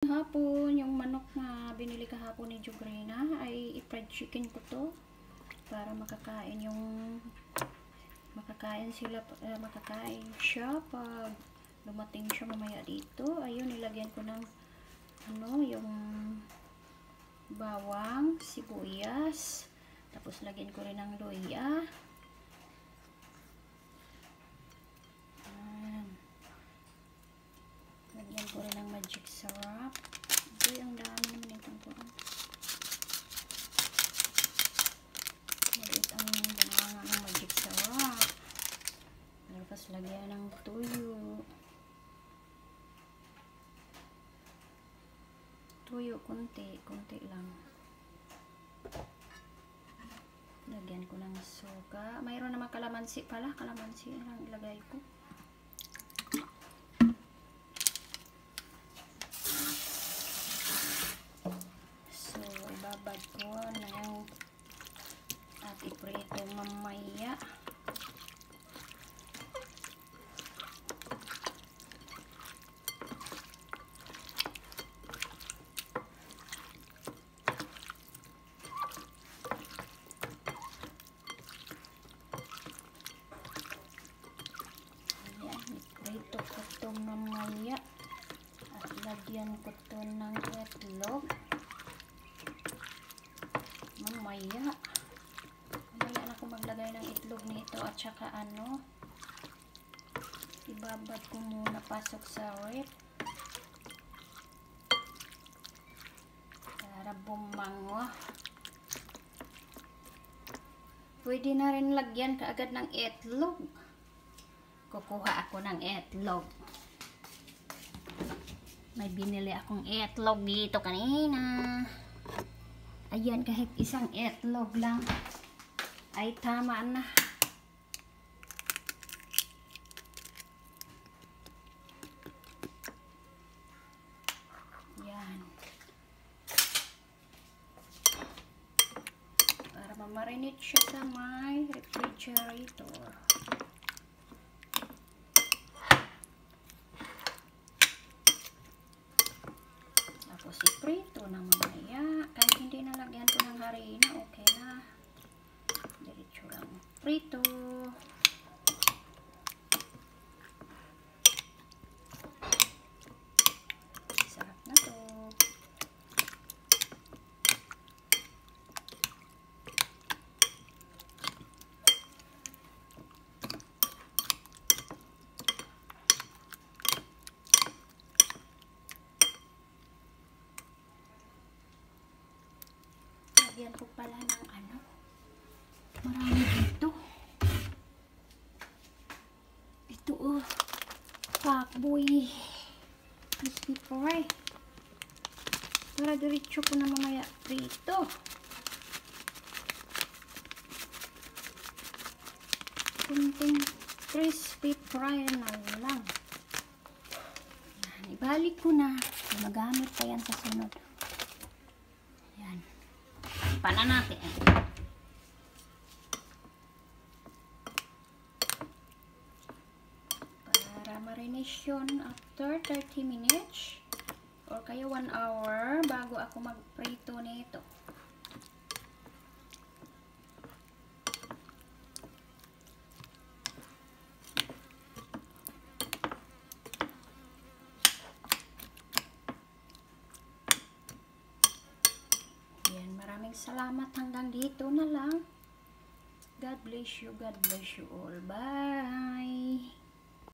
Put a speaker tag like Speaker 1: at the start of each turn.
Speaker 1: Hapon, yung manok na binili kahapon ni Jugrina ay i-fried chicken ko to para makakain siya pag dumating siya mamaya dito. Ayun, nilagyan ko ng yung bawang, sibuyas, tapos lagyan ko rin ng luya. Lagyan ko rin ng magic syrup. Ito, ang dami naman itong kurang. Maliit ang bunganga ng magic syrup. Tapos lagyan ng tuyo. Tuyo, konti lang. Lagyan ko ng suka. Mayroon naman kalamansi pala. Kalamansi lang ilagay ko. Ibabad ko na yung at iprito mamaya. Ayan, iprito ko ito mamaya at lagyan ko ito ng itlog. Mamaya na ako maglagay ng itlog nito at saka ibabad ko muna pasok sa ref para bumango. Pwede na rin lagyan kaagad ng itlog. Kukuha ako ng itlog. May binili akong itlog dito kanina. Ayan, kahit isang itlog lang ay tama na. Yan. Para mamarinate siya sa may refrigerator. Tapos iprito na mamaya. Kahit hindi nalagyan ko ng harina, okay na. Diretso lang prito. Sarap na to. Lagyan ko pala ng marami dito. Ito pakboy crispy fry. Para diretso ko na mamaya prito. Kunting crispy fry na lang. Yan, ibalik ko na. Magamit pa yan sa sunod. Yan. Pana natin. Para marination after 30 minutes or kaya 1 hour bago ako magprito nito. Maraming salamat, hanggang dito na lang. God bless you all. Bye!